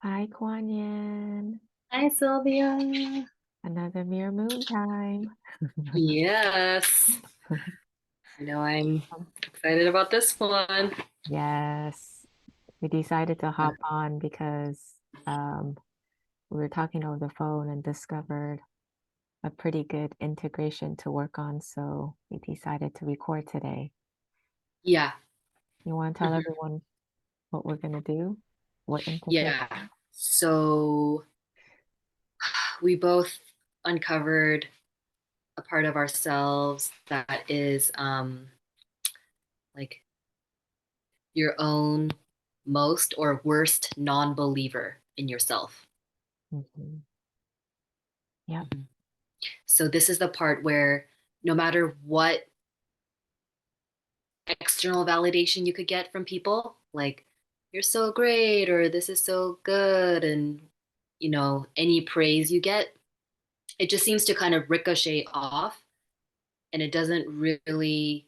Hi, Kwonyin. Hi, Sylvia. Another mirror moon time. Yes, I know I'm excited about this one. Yes, we decided to hop on because we were talking over the phone and discovered a pretty good integration to work on. So we decided to record today. Yeah, You want to tell mhm, everyone what we're going to do? What integration? yeah. So we both uncovered a part of ourselves that is like your own most or worst non-believer in yourself. Hmm. Yep. Mhm. So this is the part where no matter what external validation you could get from people, like you're so great or this is so good, and any praise you get, it just seems to kind of ricochet off, and it doesn't really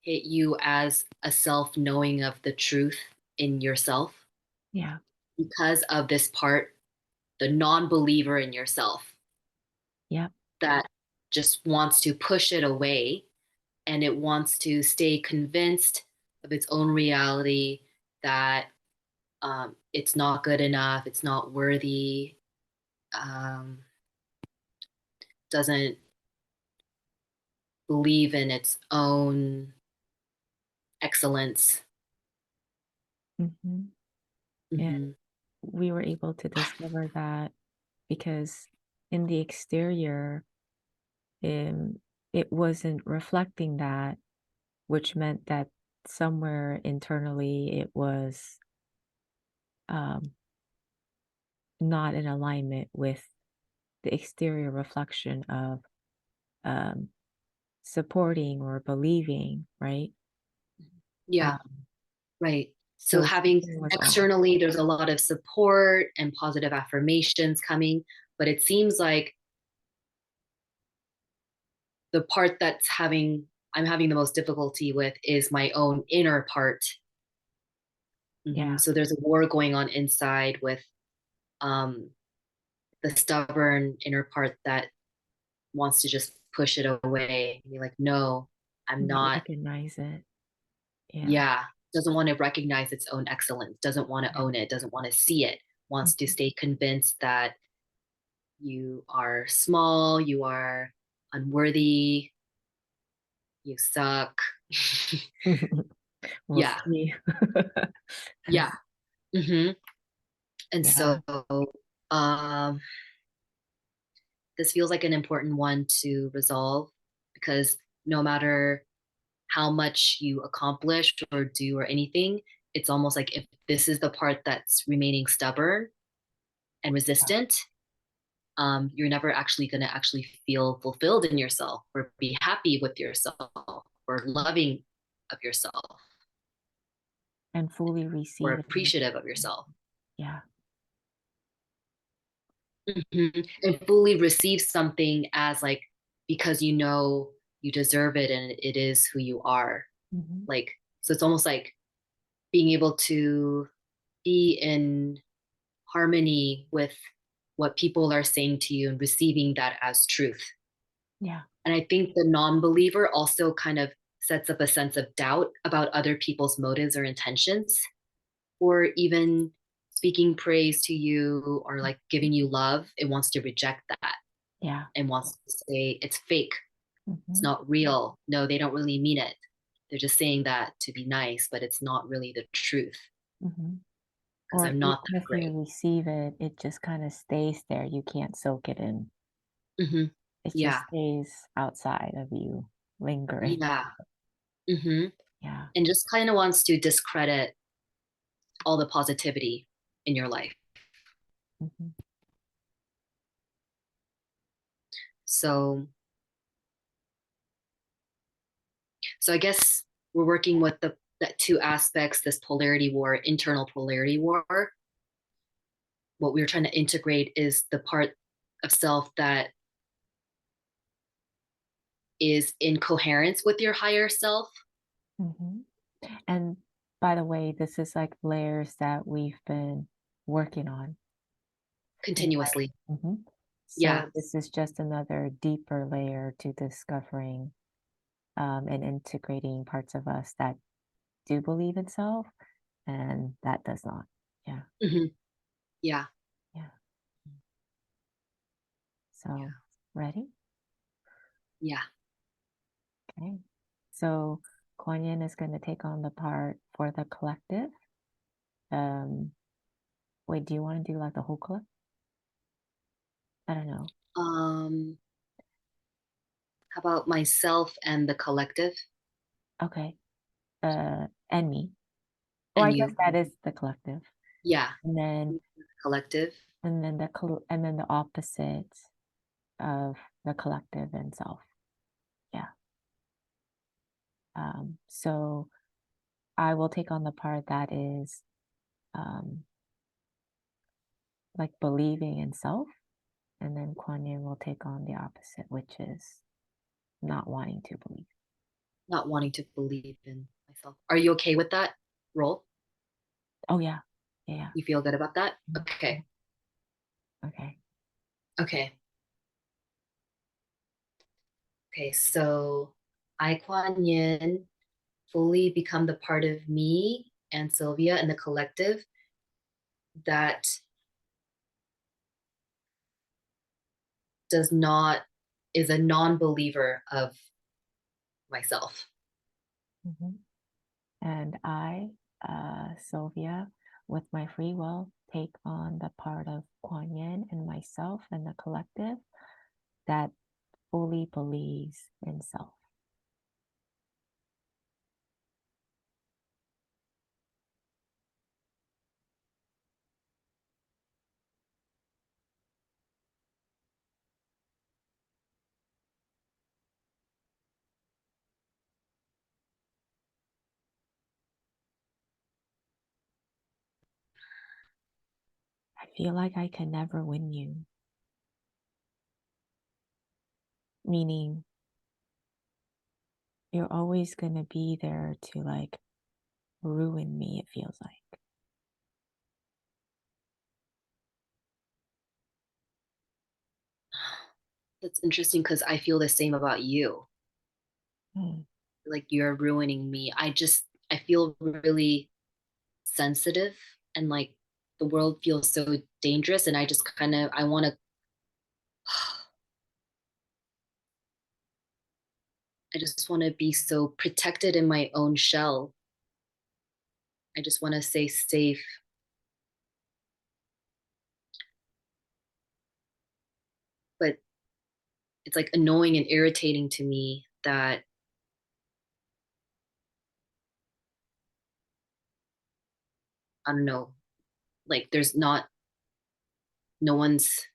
hit you as a self knowing of the truth in yourself Yeah. because of this part, the non-believer in yourself Yep. that just wants to push it away, and it wants to stay convinced of its own reality, that it's not good enough, it's not worthy, um, doesn't believe in its own excellence. Hmm. And Hmm. we were able to discover that because in the exterior, um, it wasn't reflecting that, which meant that somewhere internally it was um, not in alignment with the exterior reflection of um, supporting or believing, right? Yeah, Um, right. So so having something was off. externally, there's a lot of support and positive affirmations coming, but it seems like the part I'm having the most difficulty with is my own inner part. Yeah. So there's a war going on inside with um, the stubborn inner part that wants to just push it away and be like, no, I'm Not not. recognize it. Yeah. Yeah, doesn't want to recognize its own excellence, doesn't want to Yeah. own it, doesn't want to see it, wants to Mhm. stay convinced that you are small, you are unworthy, you suck. We'll Yeah, see. yeah. hmm And Yeah. so um, this feels like an important one to resolve, because no matter how much you accomplish or do or anything, it's almost like if this is the part that's remaining stubborn and resistant, you're never actually going to actually feel fulfilled in yourself or be happy with yourself or loving of yourself And fully or receive it. appreciative of yourself. Yeah. And fully receive something as like, because you deserve it and it is who you are. Mhm. Like, so it's almost like being able to be in harmony with what people are saying to you and receiving that as truth. Yeah. And I think the non believer also kind of sets up a sense of doubt about other people's motives or intentions, or even speaking praise to you or like giving you love. It wants to reject that Yeah. and wants to say it's fake, it's Mhm. not real. No, they don't really mean it. They're just saying that to be nice, but it's not really the truth Mhm. because Or I'm even not that if you great. receive it, it just kind of stays there. You can't soak it in. Hmm. It just Yeah. stays outside of you, lingering. Yeah. Hmm. Yeah. And just kind of wants to discredit all the positivity in your life. Mhm. So, so I guess we're working with the that two aspects, this polarity war, internal polarity war. What we're trying to integrate is the part of self that is in coherence with your higher self. Mhm. And by the way, this is like layers that we've been working on. Continuously. Mhm. Yeah. So this is just another deeper layer to discovering and integrating parts of us that do believe in self and that does not. Yeah. Hmm. Yeah. Yeah. So ready? Yeah. Okay. So Kwonyin is going to take on the part for the collective. Um, wait, do you want to do like the whole collective? I don't know. How about myself and the collective Okay. And me. Oh, and I guess you? that is the collective. Yeah. And then Collective. and then the opposite of the collective and self. Yeah. So I will take on the part that is um, like believing in self, and then Kwonyin will take on the opposite, which is not wanting to believe. Not wanting to believe in myself. Are you okay with that role? Oh yeah, yeah. You feel good about that? Mhm. Okay. Okay. Okay. Okay. So I, Kuan Yin, fully become the part of me and Sylvia and the collective that does not, is a non-believer of myself. Mhm. And I, Sylvia, with my free will, take on the part of Kwonyin and myself and the collective that fully believes in self. I feel like I can never win you, meaning you're always going to be there to like ruin me, it feels like. That's interesting because I feel the same about you. Hmm. Like you're ruining me. I feel really sensitive and like the world feels so dangerous. And I just kind of, I want to, I just want to be so protected in my own shell. I just want to stay safe. But it's like annoying and irritating to me that I don't know, like there's not, no one's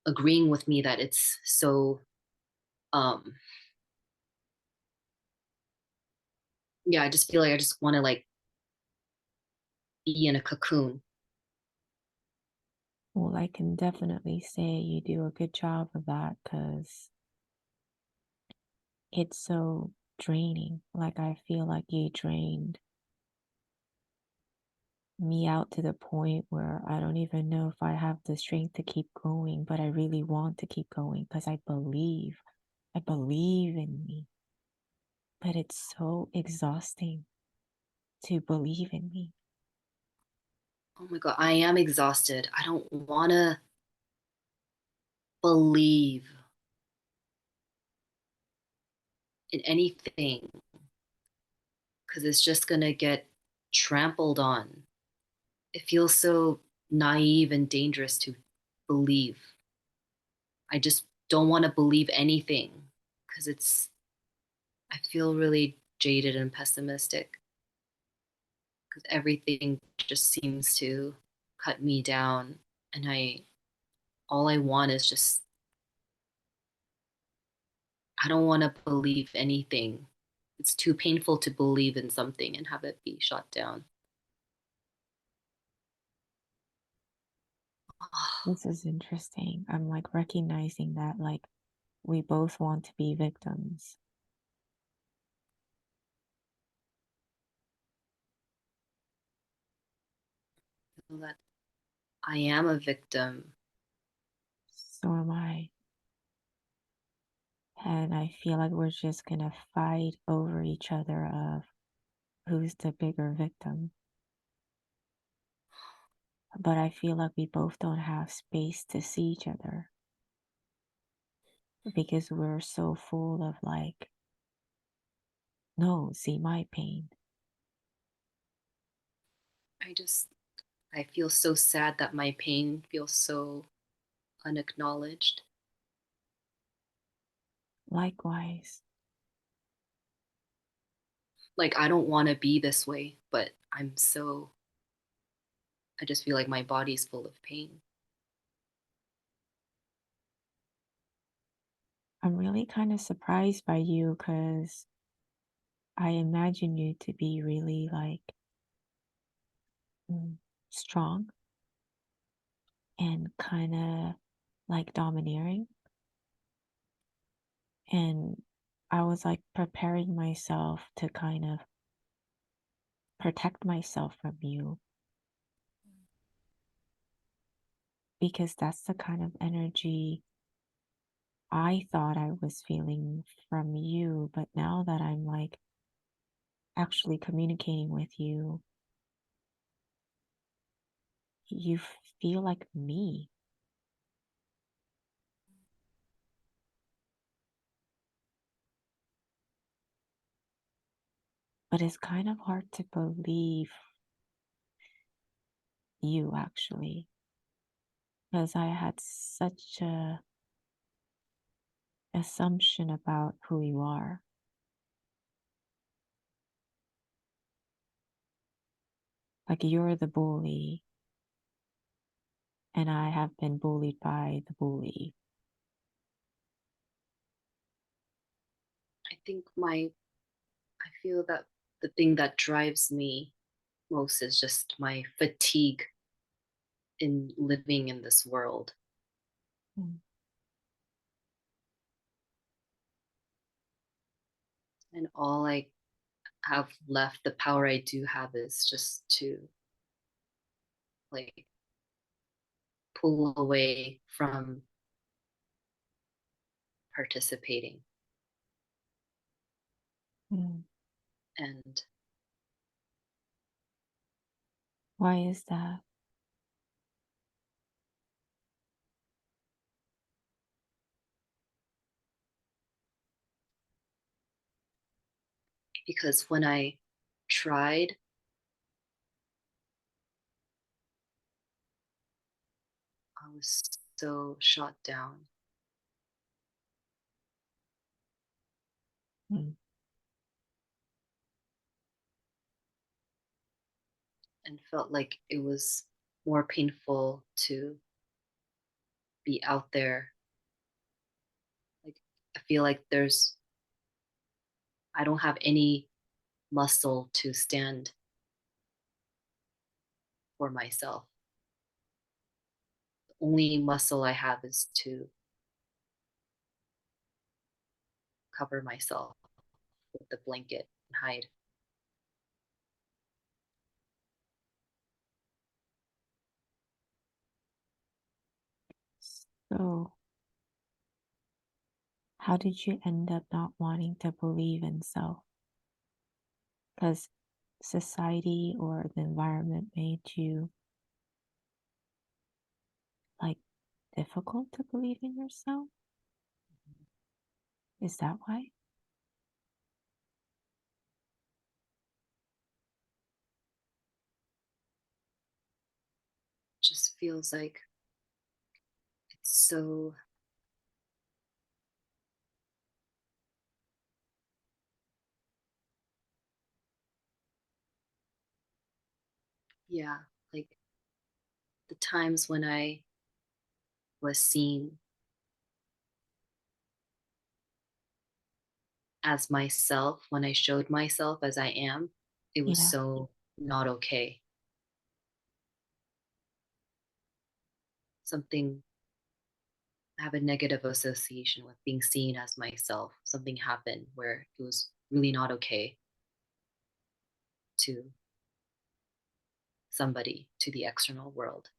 agreeing with me that it's so, um, yeah, I just feel like I just want to like be in a cocoon. Well, I can definitely say you do a good job of that because it's so draining. Like, I feel like you drained me out to the point where I don't even know if I have the strength to keep going, but I really want to keep going because I believe in me. But it's so exhausting to believe in me. Oh my God, I am exhausted. I don't want to believe in anything because it's just going to get trampled on. It feels so naive and dangerous to believe. I just don't want to believe anything because I feel really jaded and pessimistic because everything just seems to cut me down. And all I want is just, I don't want to believe anything. It's too painful to believe in something and have it be shot down. This is interesting. I'm like recognizing that, like, we both want to be victims. That I am a victim. So am I. And I feel like we're just gonna fight over each other of who's the bigger victim. But I feel like we both don't have space to see each other because we're so full of like, no, see my pain. I just, I feel so sad that my pain feels so unacknowledged. Likewise. Like, I don't want to be this way, but I just feel like my body's full of pain. I'm really kind of surprised by you because I imagine you to be really like mm, strong and kind of like domineering. And I was like preparing myself to kind of protect myself from you because that's the kind of energy I thought I was feeling from you. But now that I'm like actually communicating with you, you feel like me. But it's kind of hard to believe you actually because I had such a assumption about who you are. Like you're the bully and I have been bullied by the bully. I think I feel that the thing that drives me most is just my fatigue in living in this world. Mm, And all I have left, the power I do have is just to like pull away from participating. mm. And Why is that? because when I tried, I was so shot down Mm, and felt like it was more painful to be out there. Like, I feel like I don't have any muscle to stand for myself. The only muscle I have is to cover myself with the blanket and hide. so, how did you end up not wanting to believe in self? Because society or the environment made you like difficult to believe in yourself? Is that why? It just feels like it's so, yeah, like the times when I was seen as myself, when I showed myself as I am, it was Yeah. so not okay. Something, I have a negative association with being seen as myself. Something happened where it was really not okay to somebody, to the external world.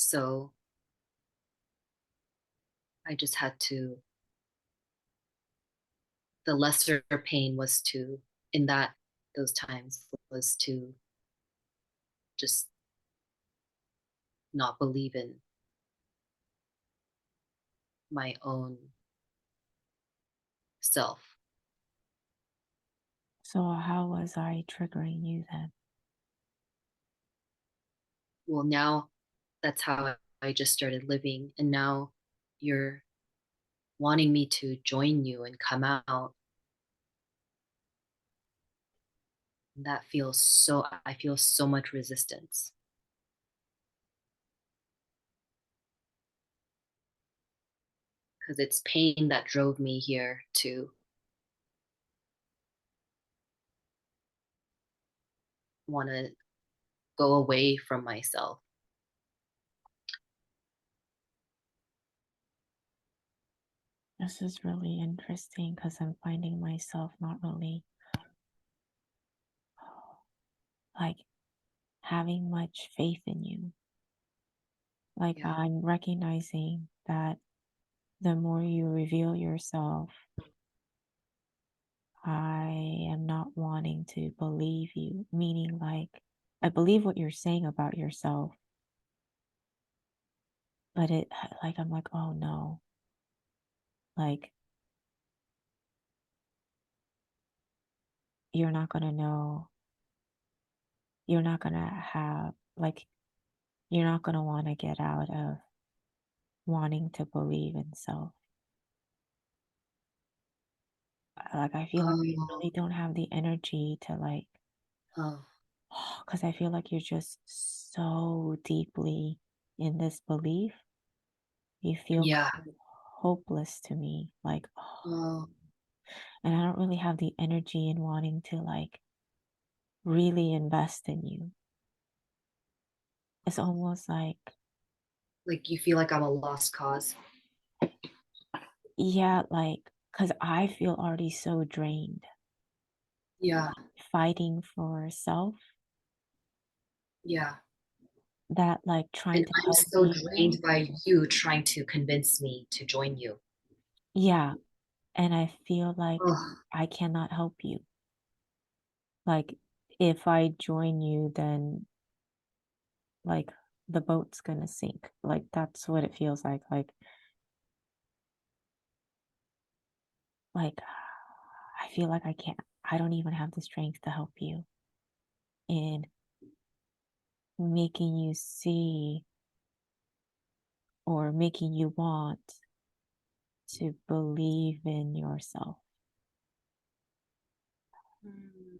So I just had to, the lesser pain was to, in that, those times, was to just not believe in my own self. So how was I triggering you then? Well, now that's how I just started living. And now you're wanting me to join you and come out. That feels so, I feel so much resistance because it's pain that drove me here to want to go away from myself. This is really interesting because I'm finding myself not really like having much faith in you. Like Yeah. I'm recognizing that the more you reveal yourself, I am not wanting to believe you, meaning like I believe what you're saying about yourself, but it like I'm like, oh no, like you're not gonna know, you're not gonna have like you're not gonna want to get out of wanting to believe in self. Like I feel like I Oh, really don't have the energy to like, oh, because I feel like you're just so deeply in this belief. You feel yeah. hopeless to me, like, oh, Oh, and I don't really have the energy in wanting to like really invest in you. It's almost like, like you feel like I'm a lost cause. yeah, like, because I feel already so drained Yeah. fighting for self Yeah. that like trying And to I'm help so you. drained by you trying to convince me to join you. Yeah. And I feel like Oh, I cannot help you. Like, if I join you, then like the boat's gonna sink. Like, that's what it feels like, I feel like I don't even have the strength to help you in making you see or making you want to believe in yourself.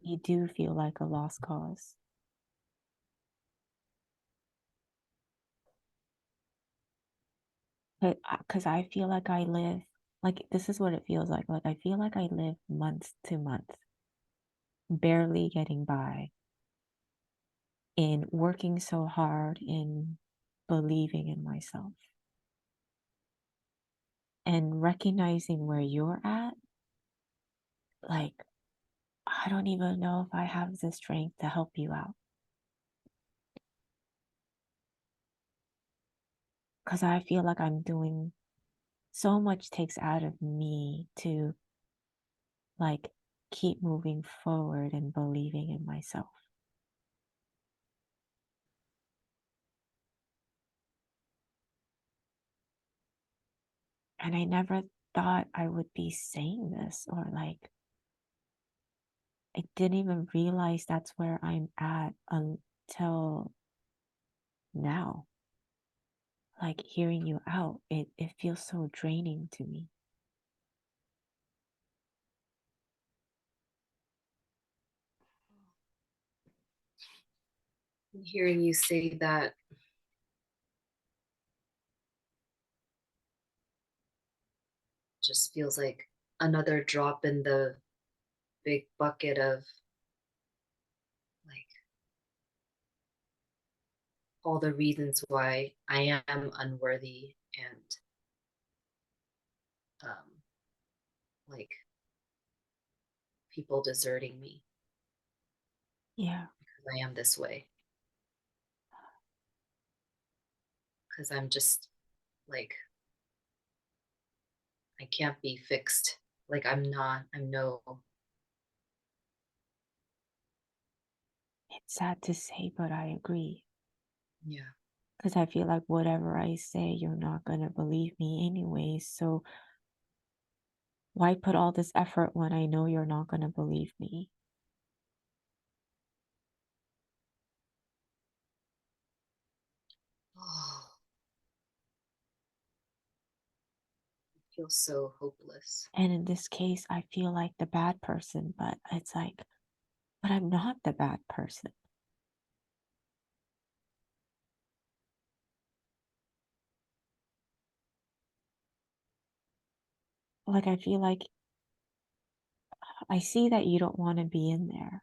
You do feel like a lost cause. But because I feel like I live, like, this is what it feels like. Like, I feel like I live month to month, barely getting by, in working so hard, in believing in myself, and recognizing where you're at. Like, I don't even know if I have the strength to help you out. Because I feel like I'm doing so much takes out of me to like keep moving forward and believing in myself. And I never thought I would be saying this, or like, I didn't even realize that's where I'm at until now. Like hearing you out, it feels so draining to me. hearing you say that just feels like another drop in the big bucket of like all the reasons why I am unworthy and um, like people deserting me Yeah. because I am this way. because I'm just like, I can't be fixed. Like, I'm no, It's sad to say, but I agree. yeah. Because I feel like whatever I say, you're not going to believe me anyway. So why put all this effort when I know you're not going to believe me? Oh, I feel so hopeless. And in this case, I feel like the bad person, but it's like, but I'm not the bad person. Like, I feel like I see that you don't want to be in there.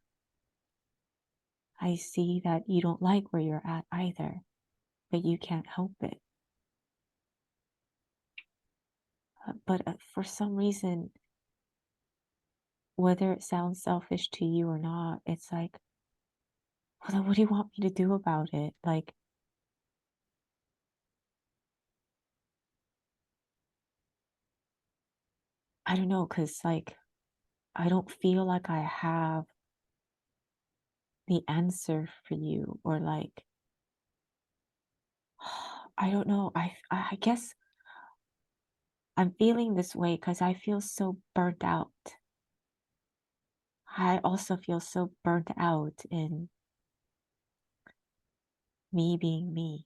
I see that you don't like where you're at either, but you can't help it. But for some reason, whether it sounds selfish to you or not, it's like, well, then what do you want me to do about it? Like, I don't know, because like, I don't feel like I have the answer for you, or like, I don't know. I guess I'm feeling this way because I feel so burnt out. I also feel so burnt out in me being me.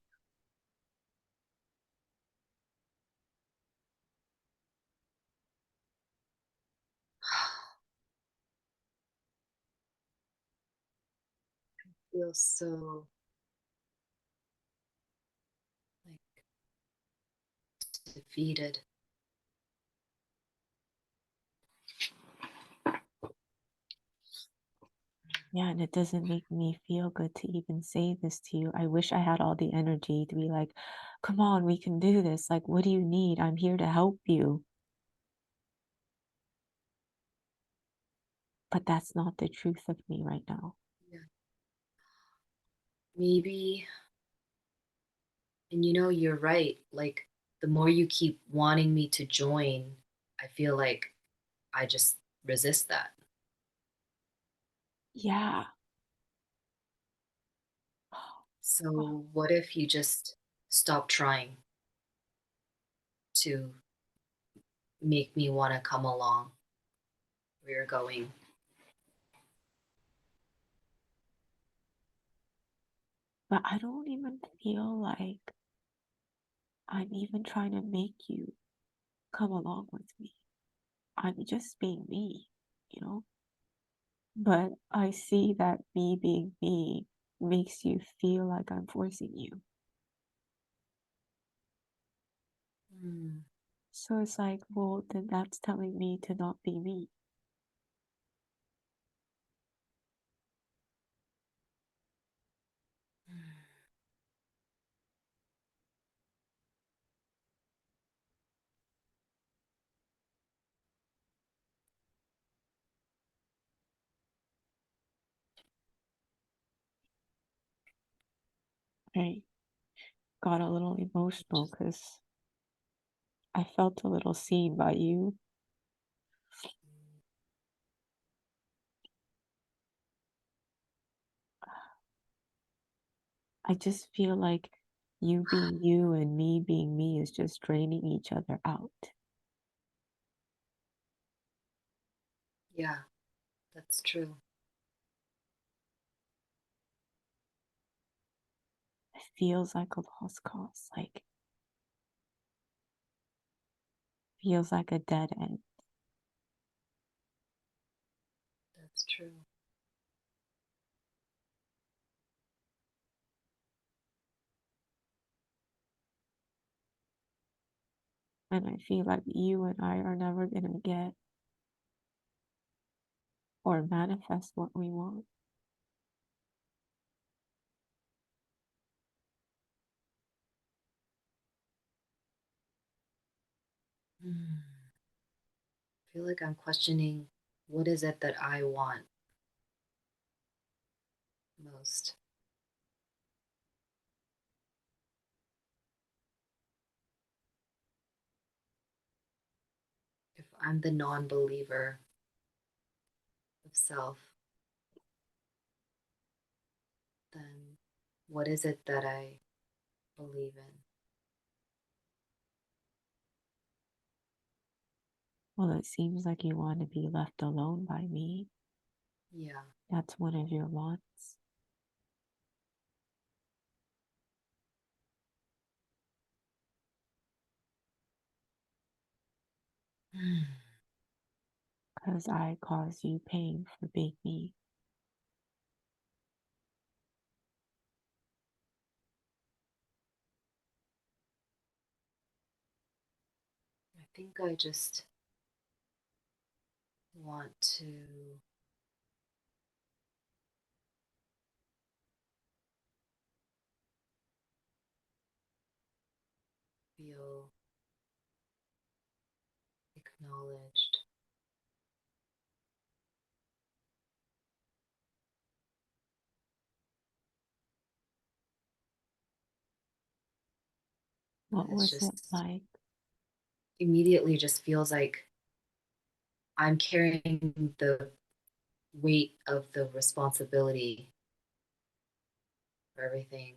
I feel so like defeated. Yeah, and it doesn't make me feel good to even say this to you. I wish I had all the energy to be like, come on, we can do this. Like, what do you need? I'm here to help you. But that's not the truth of me right now. Yeah. Maybe, and you're right. Like, the more you keep wanting me to join, I feel like I just resist that. Yeah. So, what if you just stop trying to make me want to come along where you're going? But I don't even feel like I'm even trying to make you come along with me. I'm just being me, you know? But I see that me being me makes you feel like I'm forcing you. Hmm. So it's like, well, then that's telling me to not be me. I got a little emotional Just, because I felt a little seen by you. I just feel like you being you and me being me is just draining each other out. yeah, that's true. It feels like a lost cause, like feels like a dead end. That's true. And I feel like you and I are never gonna get or manifest what we want. Hmm. I feel like I'm questioning what is it that I want most. I'm the non-believer of self, then what is it that I believe in? Well, it seems like you want to be left alone by me. Yeah. That's one of your wants. Because I cause you pain for being me. I think I just want to feel acknowledged. And What it's was it just like? immediately just feels like I'm carrying the weight of the responsibility for everything.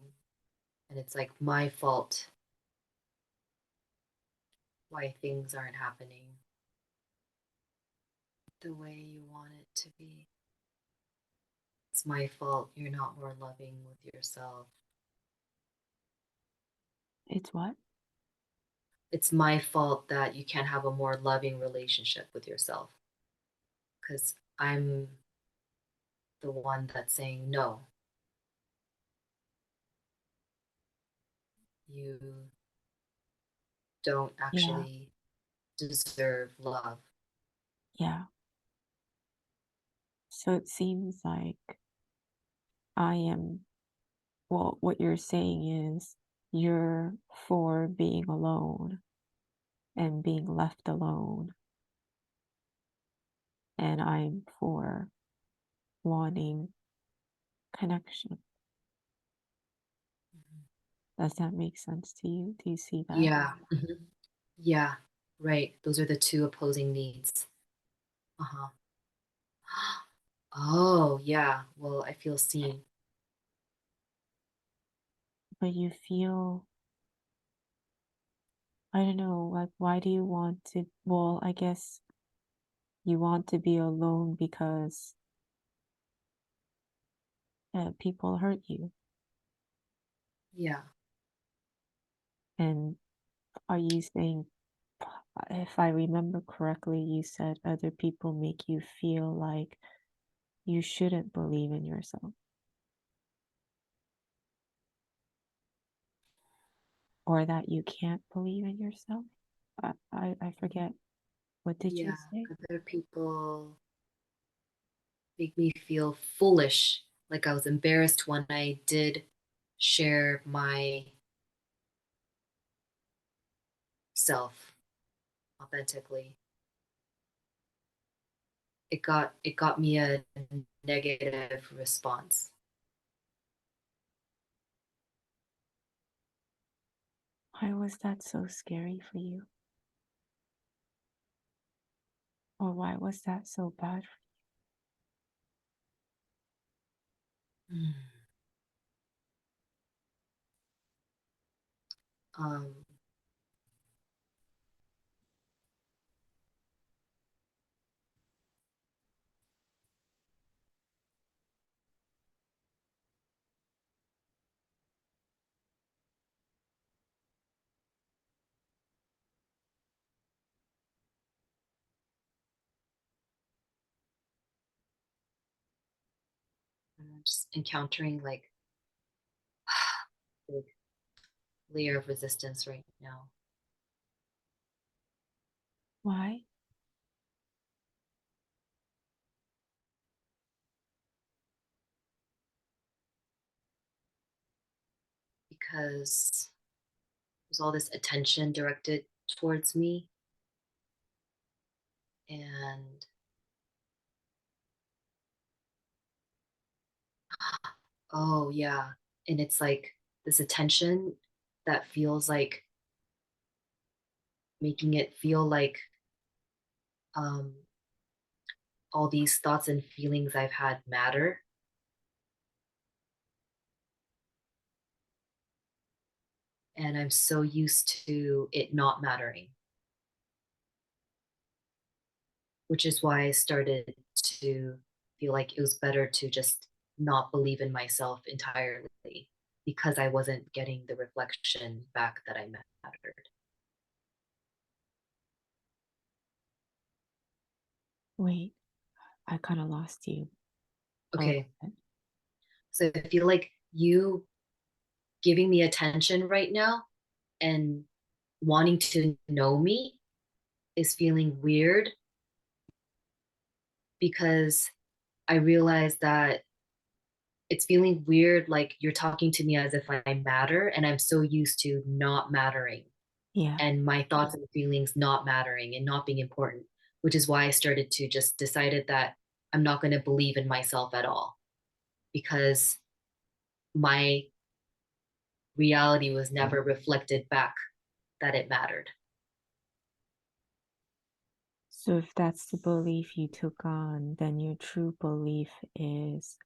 And it's like my fault why things aren't happening the way you want it to be. It's my fault you're not more loving with yourself. It's what? It's my fault that you can't have a more loving relationship with yourself because I'm the one that's saying, no, you don't Yeah, actually deserve love. yeah. So it seems like I am, well, what you're saying is you're for being alone and being left alone, and I'm for wanting connection. Does that make sense to you? Do you see that? Yeah. Mhm. Yeah. Right. Those are the two opposing needs. Uh huh. Oh, yeah. Well, I feel seen. But you feel, I don't know, like, why do you want to? Well, I guess you want to be alone because people hurt you. Yeah. And are you saying, if I remember correctly, you said other people make you feel like you shouldn't believe in yourself or that you can't believe in yourself? I forget. What did you Yeah. say? Other people make me feel foolish. Like I was embarrassed when I did share my self authentically. It got me a negative response. Why was that so scary for you? Or why was that so bad for Mm. Um, I'm just encountering like big layer of resistance right now you? Why? because there's all this attention directed towards me, and oh yeah, and it's like this attention that feels like making it feel like um, all these thoughts and feelings I've had matter. And I'm so used to it not mattering, which is why I started to feel like it was better to just not believe in myself entirely because I wasn't getting the reflection back that I mattered. Wait, I kind of lost you a little Okay. bit. So I feel like you giving me attention right now and wanting to know me is feeling weird because I realize that it's feeling weird, like you're talking to me as if I matter, and I'm so used to not mattering Yeah. and my thoughts and feelings not mattering and not being important, which is why I started to just decided that I'm not going to believe in myself at all because my reality was never reflected back that it mattered. So if that's the belief you took on, then your true belief is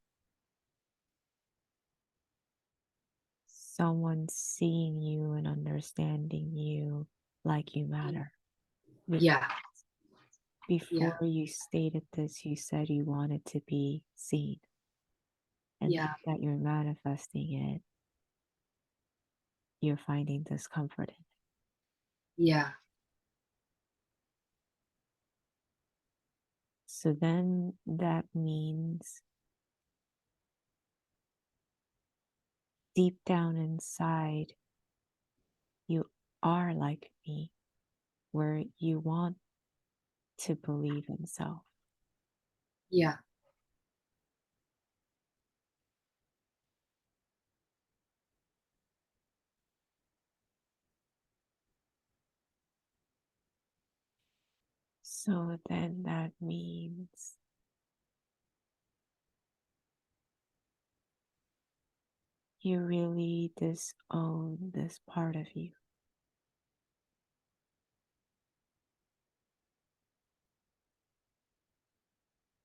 someone seeing you and understanding you like you matter. Because Yeah, before yeah, you stated this, you said you wanted to be seen. And yeah, now that you're manifesting it, you're finding discomfort in it. yeah, So then that means deep down inside, you are like me, where you want to believe in self. yeah. So then that means you really disown this part of you.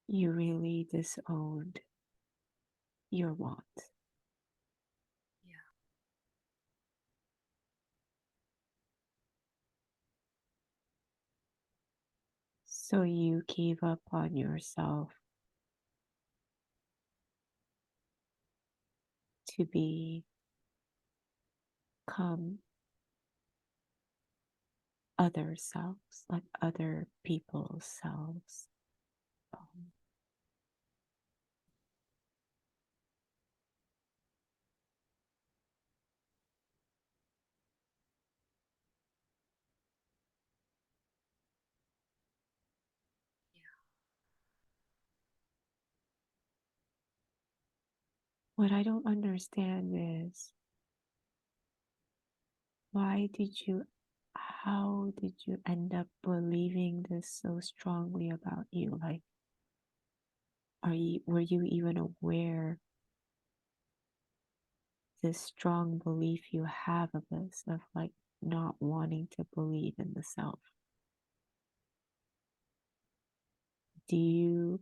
You really disowned your want. So you gave up on yourself to become other selves, like other people's selves. Um, what I don't understand is why did you, how did you end up believing this so strongly about you? Like, were you even aware this strong belief you have of this, of like not wanting to believe in the self? Do you,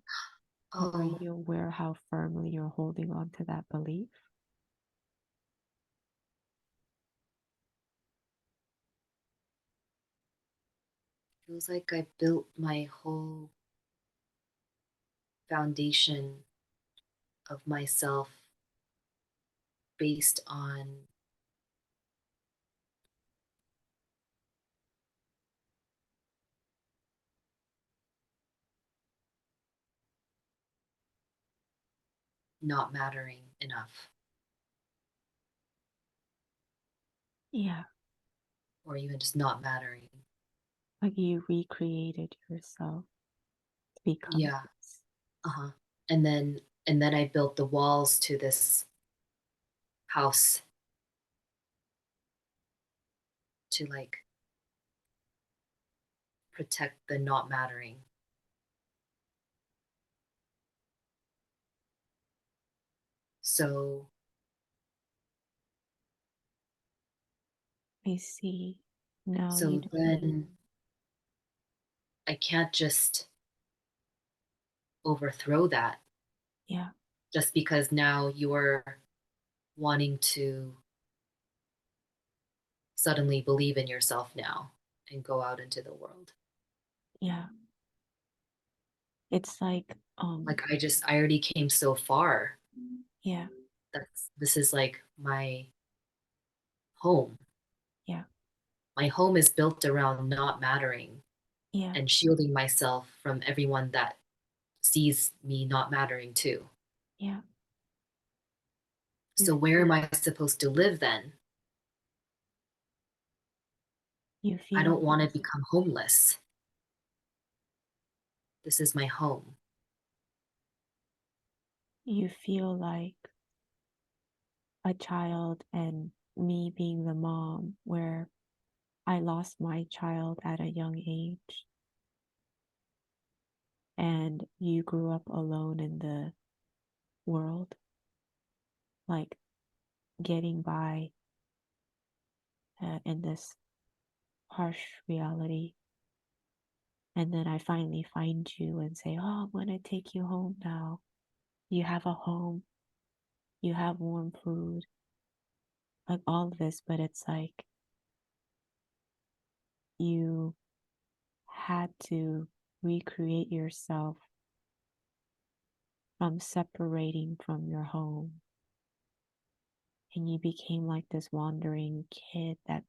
or are Oh, you aware how firmly you're holding on to that belief? feels like I built my whole foundation of myself based on not mattering enough Yeah, or even just not mattering. like you recreated yourself to become Yeah. this. Uh-huh. And then I built the walls to this house to like protect the not mattering. So I see. Now you so don't need, then I can't just overthrow that Yeah. just because now you're wanting to suddenly believe in yourself now and go out into the world. Yeah. It's like, Like I already came so far. yeah. This is like my home. Yeah. My home is built around not mattering Yeah. and shielding myself from everyone that sees me not mattering too. Yeah. You So where am feel, I supposed to live then? you I feel don't want to become homeless. This is my home. you feel like a child, and me being the mom, where I lost my child at a young age, and you grew up alone in the world, like getting by in this harsh reality. And then I finally find you and say, "Oh, I'm going to take you home now. You have a home, you have warm food," like all of this. But it's like you had to recreate yourself from separating from your home. And you became like this wandering kid, that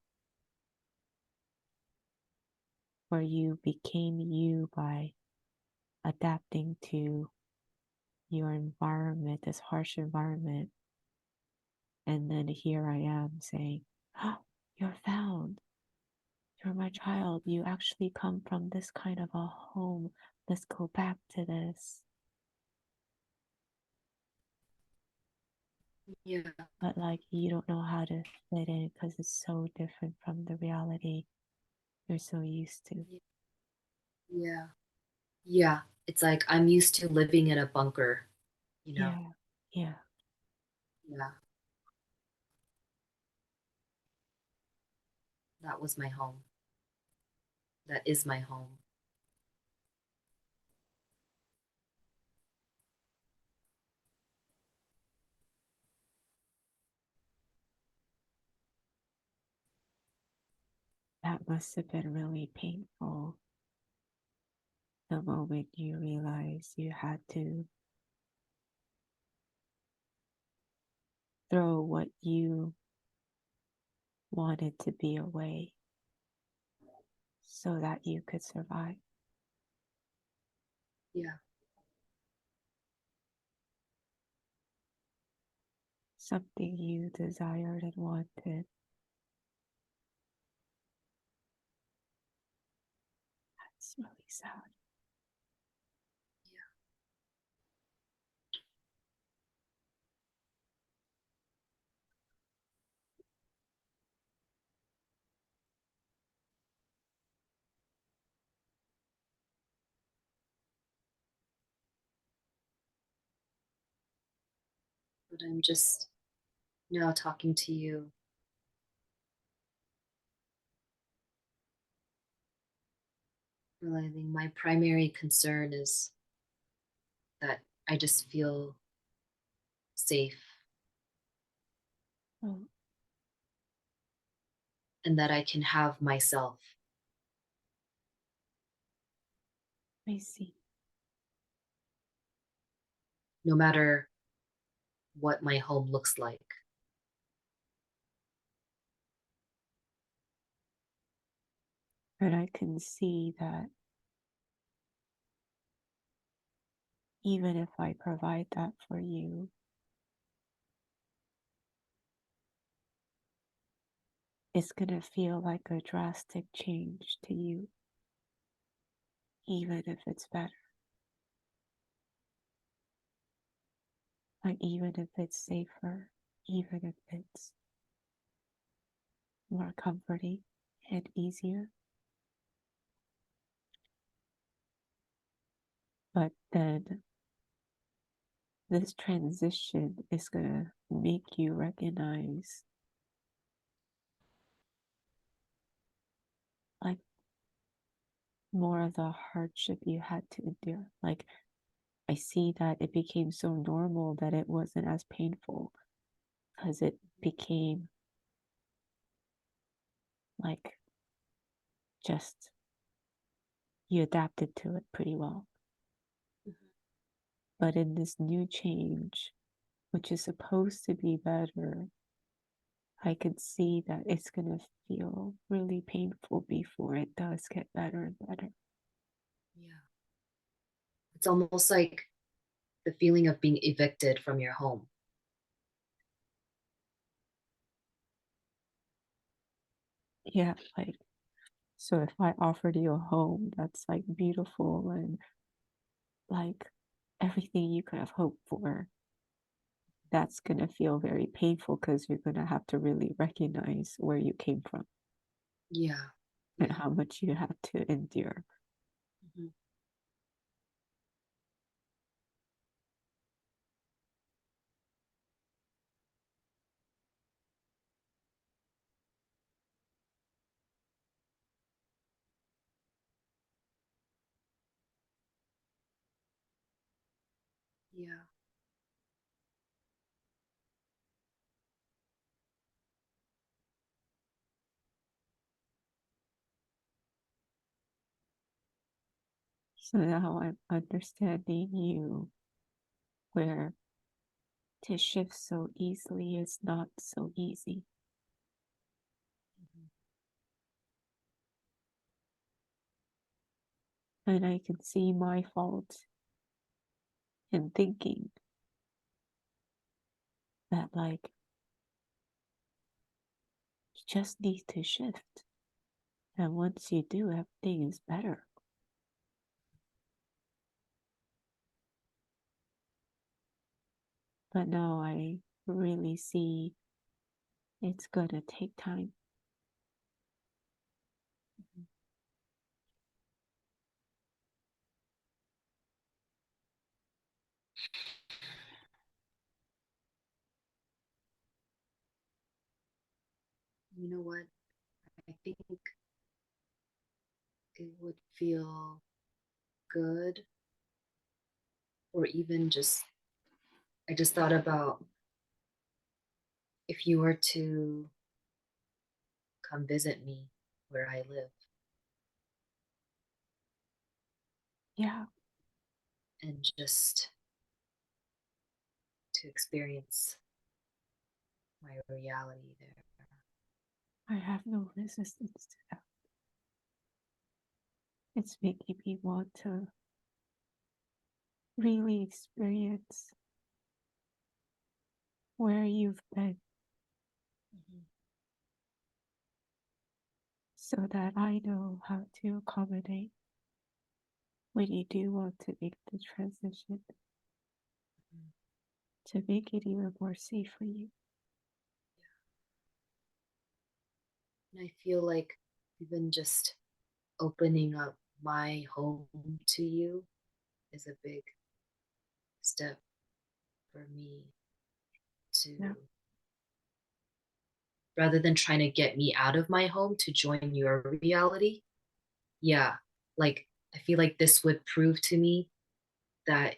where you became you by adapting to your environment, this harsh environment. And then here I am saying, "Oh, you're found. You're my child. You actually come from this kind of a home. Let's go back to this." Yeah. But like you don't know how to fit in because it's so different from the reality you're so used to. Yeah. Yeah. It's like I'm used to living in a bunker, you know? Yeah, yeah, Yeah. That was my home. That is my home. that must have been really painful, the moment you realized you had to throw what you wanted to be away so that you could survive. Yeah. Something you desired and wanted. That's really sad. But I'm just now talking to you, realizing my primary concern is that I just feel safe Oh, and that I can have myself. I see. No matter what my home looks like. But I can see that even if I provide that for you, it's going to feel like a drastic change to you, even if it's better. Like, even if it's safer, even if it's more comforting and easier. But then this transition is going to make you recognize, like, more of the hardship you had to endure. Like, I see that it became so normal that it wasn't as painful because it became like just you adapted to it pretty well. Mhm. But in this new change, which is supposed to be better, I could see that it's going to feel really painful before it does get better and better. Yeah. It's almost like the feeling of being evicted from your home. Yeah, like, so if I offered you a home that's like beautiful and like everything you could have hoped for, that's going to feel very painful because you're going to have to really recognize where you came from Yeah. and Yeah. how much you had to endure. Mhm. Yeah. So now I'm understanding you where to shift so easily is not so easy. Mhm. And I can see my fault in thinking that, like, you just need to shift. And once you do, everything is better. But now I really see it's gonna take time. You know what? I think it would feel good, or even just, I just thought about if you were to come visit me where I live Yeah, and just to experience my reality there. I have no resistance to that. It's making me want to really experience where you've been Mhm. so that I know how to accommodate when you do want to make the transition Mhm. to make it even more safe for you. And I feel like even just opening up my home to you is a big step for me Yeah, to, rather than trying to get me out of my home to join your reality. Yeah, like I feel like this would prove to me that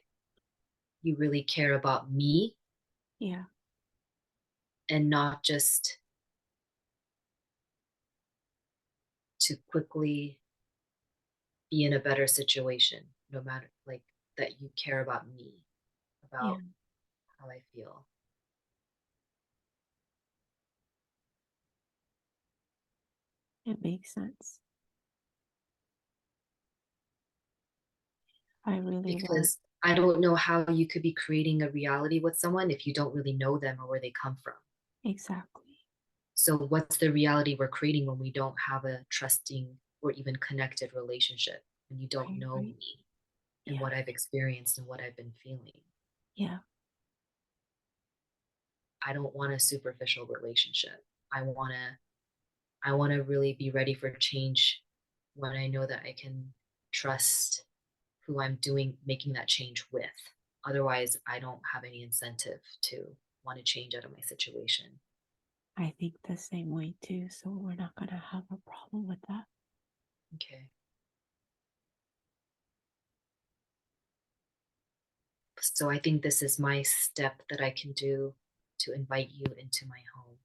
you really care about me yeah, and not just to quickly be in a better situation, no matter like that you care about me, yeah. about how I feel. It makes sense. I really want, Because I don't know how you could be creating a reality with someone if you don't really know them or where they come from. exactly. So, what's the reality we're creating when we don't have a trusting or even connected relationship? When you don't Right, know right. me and Yeah, what I've experienced and what I've been feeling. yeah. I don't want a superficial relationship. I want to I want to really be ready for change when I know that I can trust who I'm doing making that change with. Otherwise, I don't have any incentive to want to change out of my situation. I think the same way too, so we're not gonna have a problem with that. Okay. So I think this is my step that I can do to invite you into my home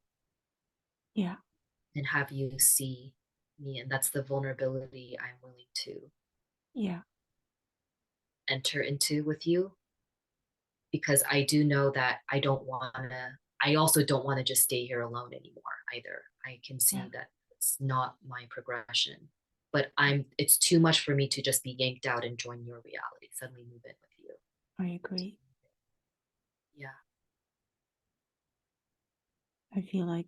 Yeah. and have you see me. And that's the vulnerability I'm willing to Yeah. enter into with you, because I do know that I also don't want to just stay here alone anymore either. I can Yeah. see that it's not my progression, but it's too much for me to just be yanked out and join your reality, suddenly move in with you. I agree. Yeah. I feel like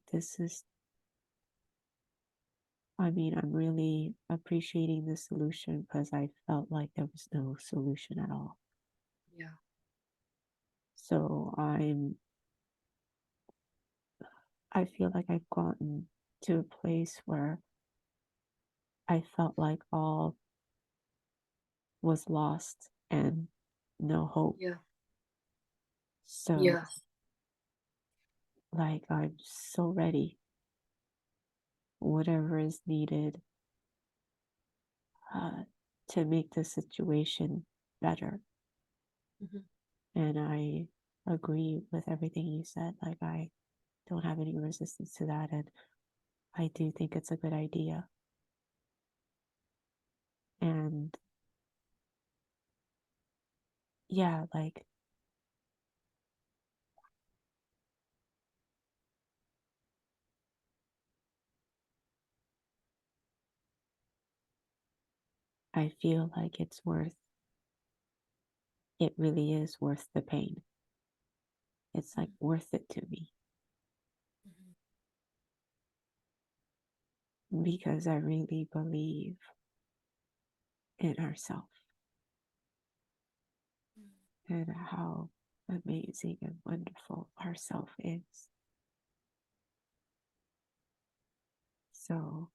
I'm really appreciating the solution because I felt like there was no solution at all. Yeah. So I feel like I've gotten to a place where I felt like all was lost and no hope. Yeah. So, Yeah. like, I'm so ready, whatever is needed, uh, to make the situation better. Mhm. And I agree with everything you said. Like, I don't have any resistance to that. And I do think it's a good idea. And yeah, like, I feel like it really is worth the pain. It's like worth it to me Mhm. because I really believe in ourselves and how amazing and wonderful ourself is. So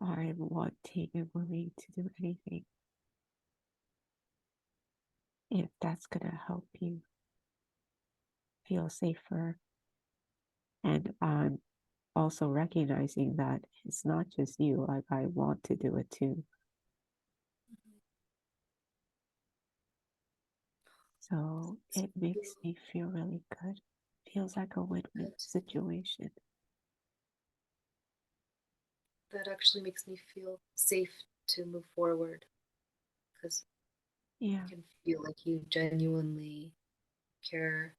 I'm wanting and willing to do anything if that's going to help you feel safer. And I'm also recognizing that it's not just you, like, I want to do it too. So it makes me feel really good. Feels like a win-win Good. situation. That actually makes me feel safe to move forward, because Yeah, I can feel like you genuinely care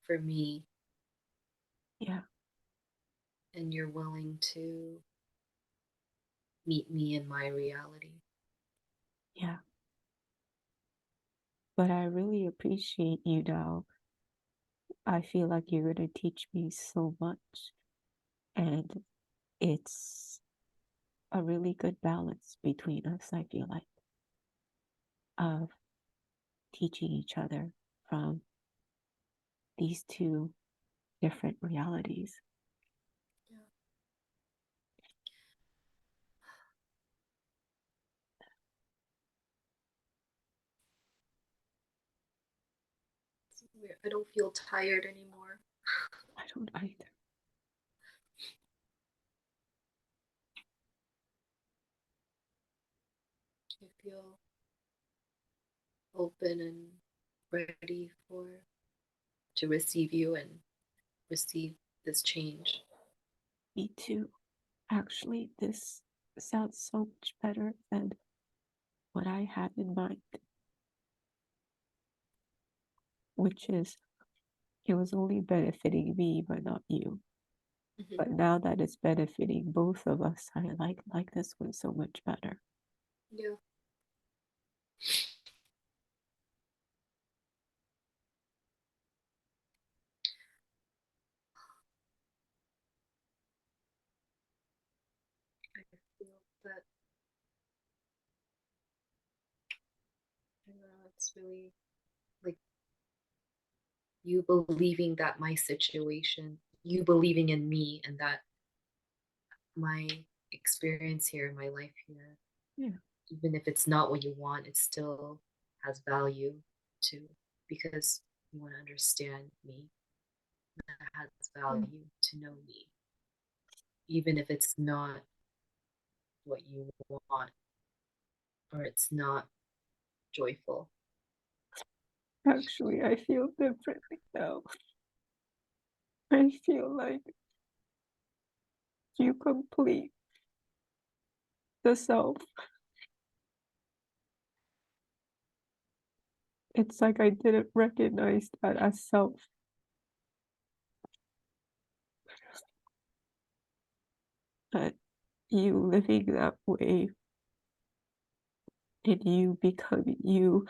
for me yeah, and you're willing to meet me in my reality. yeah. But I really appreciate you now. I feel like you're going to teach me so much. And it's a really good balance between us, I feel like, of teaching each other from these two different realities. Yeah. It's weird. I don't feel tired anymore. I don't either. I feel open and ready to receive you and receive this change. Me too. Actually, this sounds so much better than what I had in mind, which is it was only benefiting me but not you. Mhm. But now that it's benefiting both of us, I like this one so much better. Yeah. I feel that, I don't know, it's really like you believing that my situation, you believing in me, and that my experience here, my life here, Yeah, even if it's not what you want, it still has value to, because you want to understand me. That has yeah, value to know me, even if it's not what you want or it's not joyful. Actually, I feel differently now. I feel like you complete the self. It's like I didn't recognize that as self. That you living that way and you becoming you,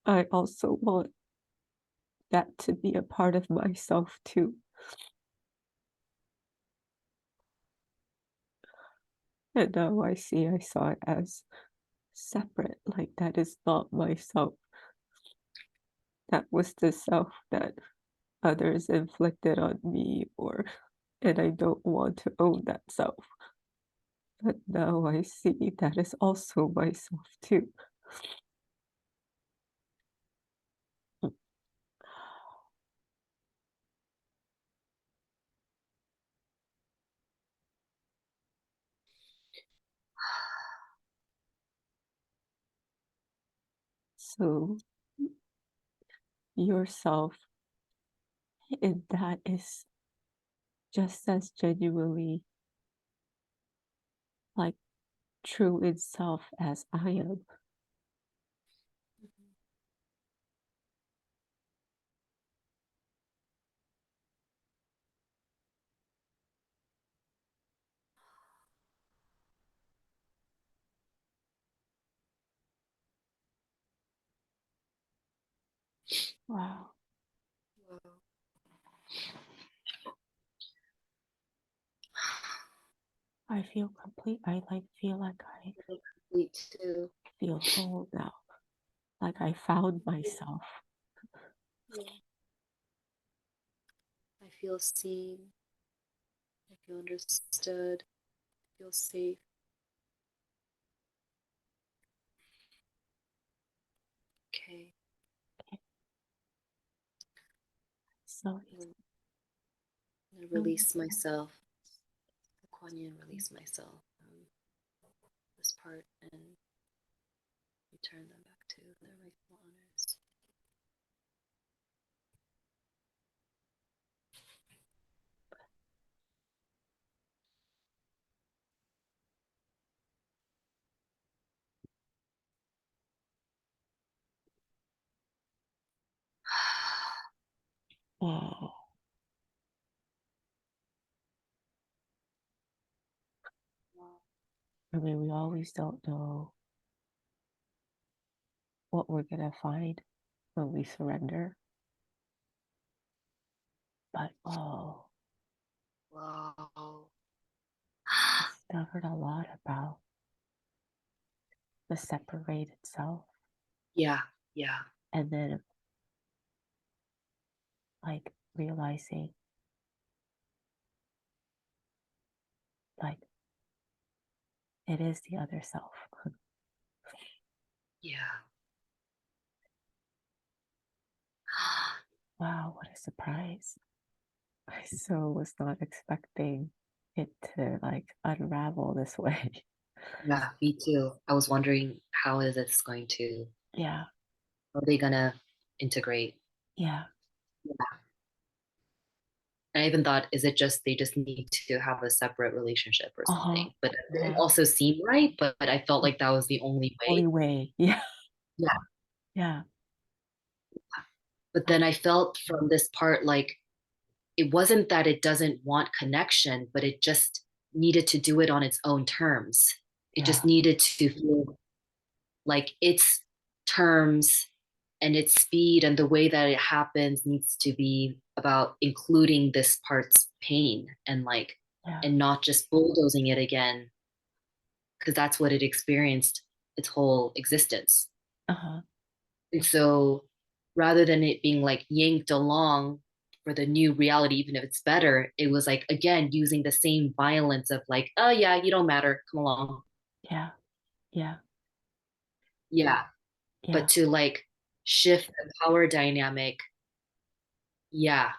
I also want that to be a part of myself too. And now I saw it as separate, like that is not myself. That was the self that others inflicted on me, and I don't want to own that self. But now I see that is also myself too. So yourself, and that is just as genuinely like true itself as I am. Wow. Wow. I feel complete. I feel like I Complete too. feel whole now. Like I found myself. Yeah. I feel seen. I feel understood. I feel safe. Okay. So I'm gonna it's release myself. Kwonyin, release myself from this part and return them back to their rightful owners. wow. I mean, we always don't know what we're gonna find when we surrender. But oh, Wow. discovered a lot about the separated self. Yeah, yeah, And then like realizing like it is the other self. yeah. Wow, what a surprise. I so was not expecting it to like unravel this way. Yeah, me too. I was wondering how is this going to, Yeah, how are they gonna integrate? yeah, Yeah. And I even thought, is it just they just need to have a separate relationship or uh-huh, something? But it yeah. also seemed right, but I felt like that was the only Only way. way. Yeah, Yeah. yeah, But then I felt from this part like it wasn't that it doesn't want connection, but it just needed to do it on its own terms. It just yeah, needed to feel like its terms and its speed and the way that it happens needs to be about including this part's pain yeah, and not just bulldozing it again because that's what it experienced its whole existence. uh-huh, And so rather than it being like yanked along for the new reality, even if it's better, it was like, again, using the same violence of like, oh, yeah, you don't matter. Come along. yeah, yeah, Yeah. yeah, But to like shift the power dynamic, yeah,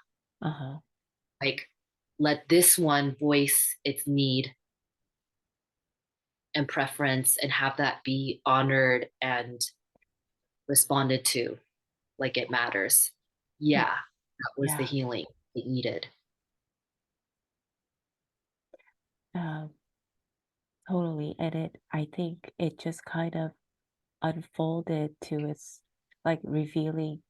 uh-huh, like let this one voice its need and preference and have that be honored and responded to. like it matters. Yeah, that was the Yeah. healing it needed. Um, totally. And I think it just kind of unfolded to its like revealing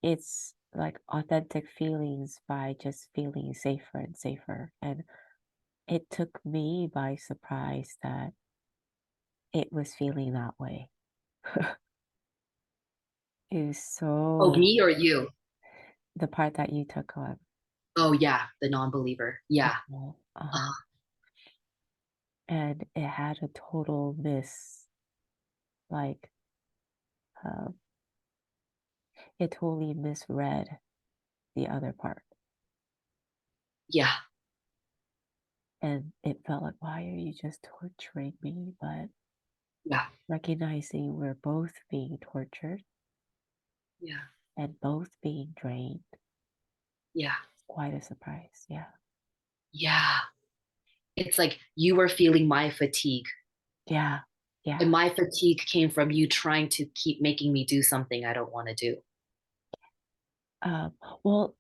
its like authentic feelings by just feeling safer and safer. And it took me by surprise that it was feeling that way. It was Oh, so me or you? the part that you took on. Oh yeah, the non-believer. Yeah. Uh-huh. Uh, Uh-huh. And it had a total like, uh, it totally misread the other part. yeah. And it felt like, why are you just torturing me? But Yeah. recognizing we're both being tortured Yeah. and both being drained, Yeah. it's quite a surprise. Yeah. Yeah. It's like you were feeling my fatigue. Yeah. And Yeah. my fatigue came from you trying to keep making me do something I don't want to do. Um, well,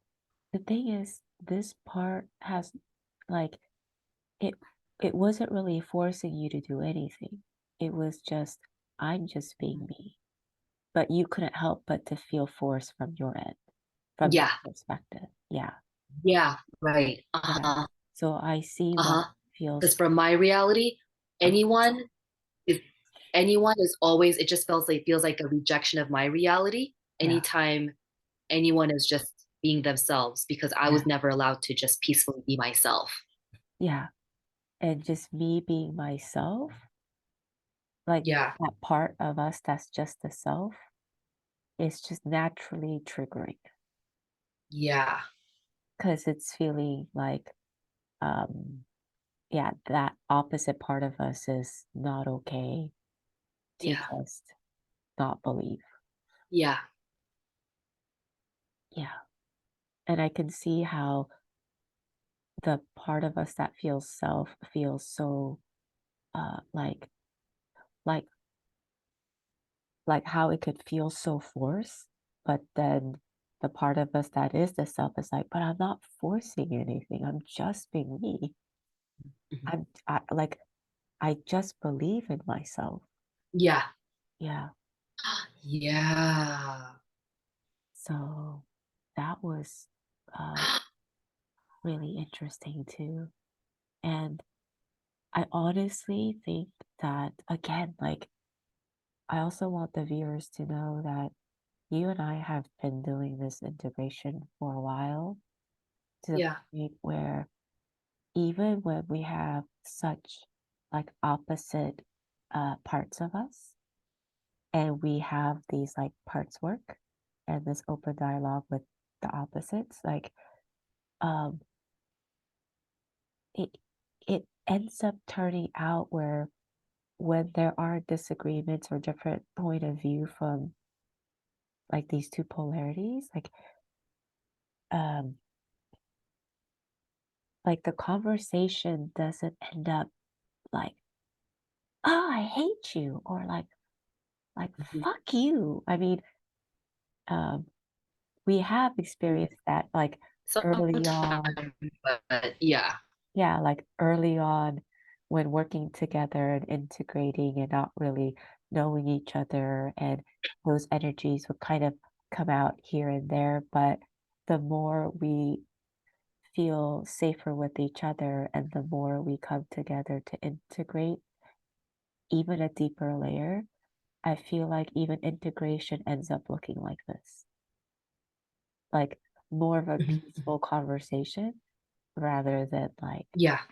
the thing is, this part has like it it wasn't really forcing you to do anything. It was just I'm just being me. But you couldn't help but to feel force from your end, from Yeah. your perspective. Yeah. Yeah. Right. Yeah. Uh-huh. So I see why Uh-huh. it feels Because from my reality, uh, anyone is anyone is always, it just feels like a rejection of my reality yeah. anytime anyone is just being themselves, because I Yeah. was never allowed to just peacefully be myself. Yeah. And just me being myself, like Yeah. that part of us that's just the self, is just naturally triggering Yeah. because it's feeling like, um, yeah, that opposite part of us is not okay to Yeah. just not believe. Yeah. Yeah. And I can see how the part of us that feels self feels so like like like how it could feel so forced, but then the part of us that is the self is like, but I'm not forcing anything. I'm just being me. Mhm. Like I just believe in myself. Yeah. Yeah. Yeah. So that was uh really interesting too. And I honestly think that again, like I also want the viewers to know that you and I have been doing this integration for a while to the Yeah. point where even when we have such like opposite parts of us and we have these like parts work and this open dialogue with the opposites, like um it it ends up turning out where when there are disagreements or different point of view from like these two polarities, um like the conversation doesn't end up like, oh, I hate you, or like Mhm. fuck you. I mean, um, we have experienced that like early on, Sometimes, but yeah. yeah, like early on when working together and integrating and not really knowing each other, and those energies would kind of come out here and there. But the more we feel safer with each other and the more we come together to integrate even a deeper layer, I feel like even integration ends up looking like this, like more of a Mhm. Mhm. peaceful conversation rather than Yeah.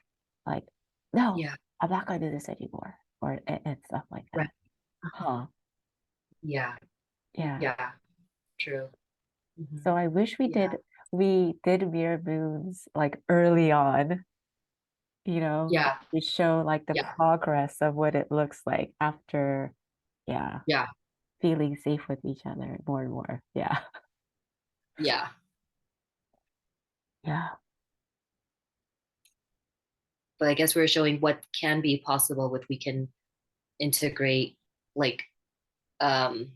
like, no, Yeah. I'm not going to do this anymore, or and stuff like Right. that. Huh? Yeah. Yeah. Yeah. True. Hmm. So I wish Yeah. we did mirror moons like early on, Yeah. to show like the Yeah. progress of what it looks like after, yeah, Yeah. feeling safe with each other more and more. Yeah. Yeah. Yeah. But I guess we're showing what can be possible with we can integrate, like, um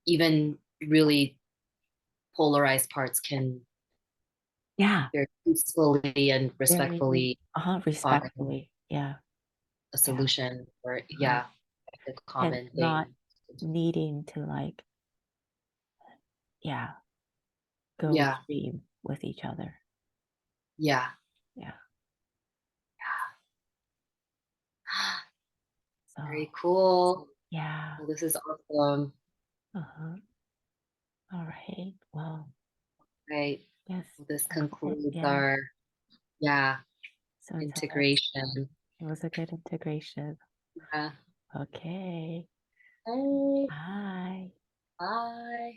even really polarized parts can Yeah, very peacefully and very respectfully find respectfully. Yeah, a yeah. solution or Uh, yeah, a and common not thing. needing to like, yeah, go Yeah, extreme with each other. yeah. Yeah. So Very cool. yeah. Well, this is awesome. Uh-huh. All right. Well, Right. yes, Well, this that's it. concludes Yeah. our, yeah, So until next time. integration. It was a good integration. Yeah. Okay. Hey, Bye. bye.